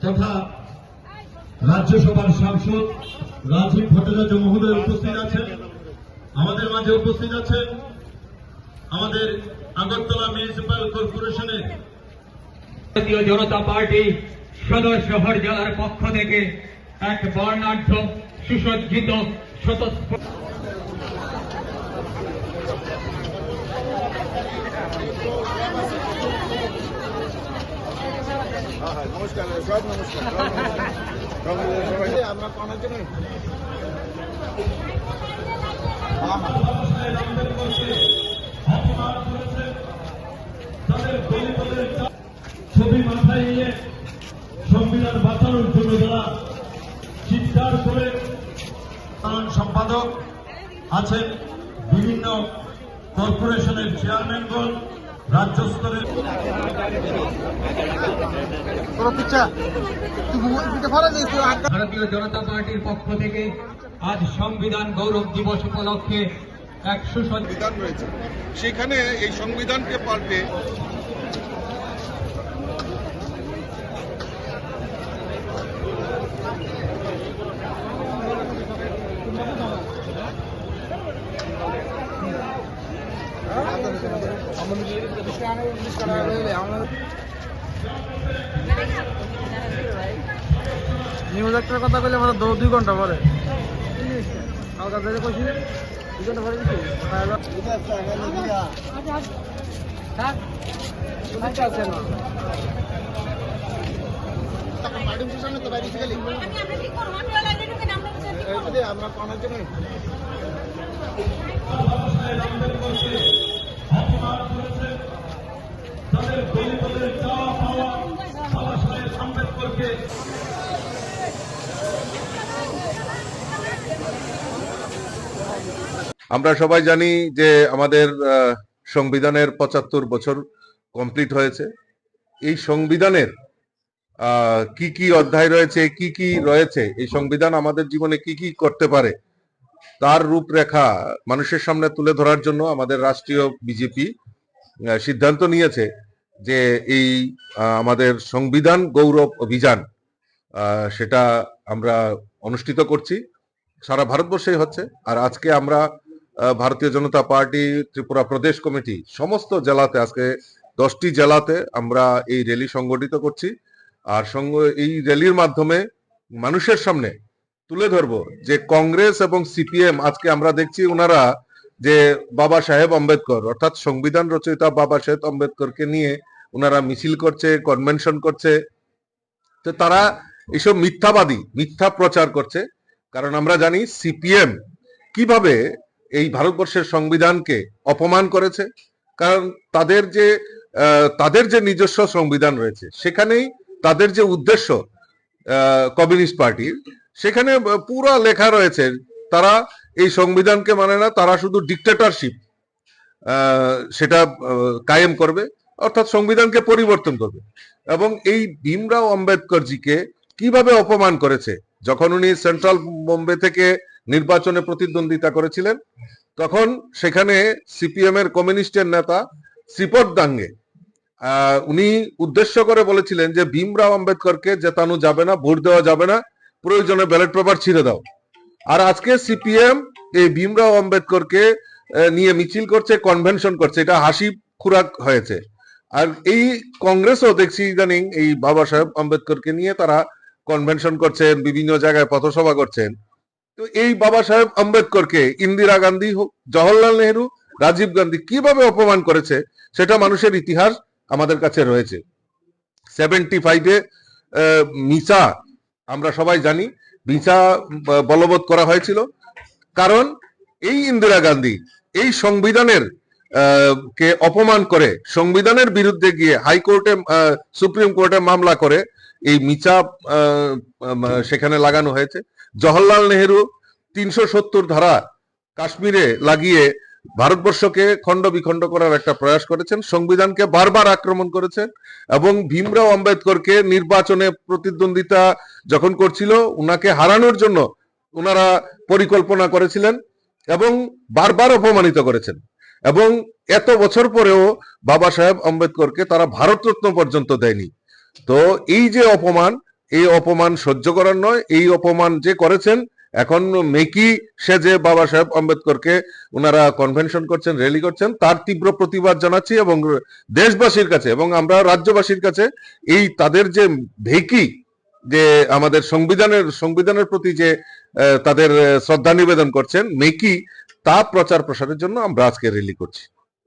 তথা রাজ্যসভার সাংসদ রাজীব ভট্টাচার্য মহোদয় উপস্থিত আছেন। আমাদের মাঝে উপস্থিত আছেন আমাদের আগরতলা মিউনিসিপ্যাল কর্পোরেশনের ভারতীয় জনতা পার্টি সদর শহর জেলার পক্ষ থেকে এক বর্ণাঢ্য সুসজ্জিত স্বতঃস্ফূর্ত নমস্কার, সব নমস্কার, আমরা পাওয়ার জন্য ছবি মাথায় নিয়ে সংবিধান বাঁচানোর জন্য যারা চিৎকার করে সম্পাদক আছেন, বিভিন্ন কর্পোরেশনের চেয়ারম্যানগণ, রাজ্য স্তরের ভারতীয় জনতা পার্টির পক্ষ থেকে আজ সংবিধান গৌরব দিবস উপলক্ষে এক সংবিধান রয়েছে, সেখানে এই সংবিধানকে পাল্টে নিউজ একটার কথা বলে আমার 2 ঘন্টা পরে কালকা থেকে কইছি 2 ঘন্টা পরে দিছি আমরা পাওয়ার জন্য আমরা সবাই জানি যে আমাদের সংবিধানের 75 বছর কমপ্লিট হয়েছে। এই সংবিধানের কি কি অধ্যায় রয়েছে, কি কি রয়েছে, এই সংবিধান আমাদের জীবনে কি কি করতে পারে, তার রূপরেখা মানুষের সামনে তুলে ধরার জন্য আমাদের রাষ্ট্রীয় বিজেপি সিদ্ধান্ত নিয়েছে যে এই আমাদের সংবিধান গৌরব অভিযান সেটা আমরা অনুষ্ঠিত করছি। সারা ভারতবর্ষেই হচ্ছে। আর আজকে আমরা ভারতীয় জনতা পার্টি ত্রিপুরা প্রদেশ কমিটি সমস্ত জেলাতে, আজকে 10টি জেলাতে আমরা এই র্যালি সংগঠিত করছি। আর এই র্যালির মাধ্যমে মানুষের সামনে তুলে ধরবো যে কংগ্রেস এবং সিপিএম, আজকে আমরা দেখছি ওনারা যে বাবা সাহেব আম্বেদকর অর্থাৎ সংবিধান রচয়িতা বাবা সাহেব আম্বেদকরকে নিয়ে ওনারা মিছিল করছে, কনভেনশন করছে। তো তারা এইসব মিথ্যাবাদী, মিথ্যা প্রচার করছে। কারণ আমরা জানি সিপিএম কিভাবে এই ভারতবর্ষের সংবিধানকে অপমান করেছে। কারণ তাদের যে নিজস্ব সংবিধান রয়েছে, সেখানেই তাদের যে উদ্দেশ্য কমিউনিস্ট পার্টির, সেখানে পুরো লেখা রয়েছে তারা এই সংবিধানকে মানে না, তারা শুধু ডিক্টেটরশিপ সেটা কায়েম করবে, অর্থাৎ সংবিধানকে পরিবর্তন করবে। এবং এই ভীমরাও আম্বেদকরজিকে কিভাবে অপমান করেছে, যখন উনি সেন্ট্রাল বোম্বে থেকে নির্বাচনে প্রতিদ্বন্দ্বিতা করেছিলেন, তখন সেখানে সিপিএম এর কমিউনিস্টের নেতা শ্রীপদ দাঙ্গে উনি উদ্দেশ্য করে বলেছিলেন যে ভীমরাও আম্বেদকরকে জেতানো যাবে না, ভোট দেওয়া যাবে না, প্রয়োজনে ব্যালট পেপার ছিঁড়ে দাও। আর আজকে সিপিএম এই ভীমরাও আম্বেদকরকে নিয়ে মিছিল করছে, কনভেনশন করছে। এটা হাসি খুরাক হয়েছে। আর এই কংগ্রেসও দেখছি ইদানিং এই বাবা সাহেব আম্বেদকরকে নিয়ে তারা কনভেনশন করছেন, বিভিন্ন জায়গায় পথসভা করছেন। তো এই বাবা সাহেব আম্বেদকরকে ইন্দিরা গান্ধী হোক, জওহরলাল নেহরু, রাজীব গান্ধী কিভাবে অপমান করেছে সেটা মানুষের ইতিহাস আমাদের কাছে রয়েছে। 75-এ মিসা, আমরা সবাই জানি মিসা বলবৎ করা হয়েছিল। কারণ এই ইন্দিরা গান্ধী এই সংবিধানের কে অপমান করে, সংবিধানের বিরুদ্ধে গিয়ে হাইকোর্টে, সুপ্রিম কোর্টে মামলা করে এই মিছা সেখানে লাগানো হয়েছে। জওহরলাল নেহরু 370 ধারা কাশ্মীরে লাগিয়ে ভারতবর্ষকে খণ্ড বিখণ্ড করার একটা প্রয়াস করেছেন, সংবিধানকে বারবার আক্রমণ করেছেন। এবং ভীমরাও আম্বেদকরকে নির্বাচনে প্রতিদ্বন্দ্বিতা যখন করছিল, উনাকে হারানোর জন্য ওনারা পরিকল্পনা করেছিলেন এবং বারবার অপমানিত করেছেন। এবং এত বছর পরেও বাবা সাহেব আম্বেদকরকে তারা ভারতরত্ন পর্যন্ত দেয়নি। তো এই যে অপমান, এই অপমান সহ্য করার নয়। এই অপমান যে করেছেন, এখন মেকি সেজে বাবা সাহেব আম্বেদকরকে ওনারা কনভেনশন করছেন, র্যালি করছেন, তার তীব্র প্রতিবাদ জানাচ্ছি এবং দেশবাসীর কাছে এবং আমরা রাজ্যবাসীর কাছে এই তাদের যে ভেকি, যে আমাদের সংবিধানের প্রতি যে তাদের শ্রদ্ধা নিবেদন করছেন মেকি, তা প্রচার প্রসারের জন্য আমরা আজকে র্যালি করছি।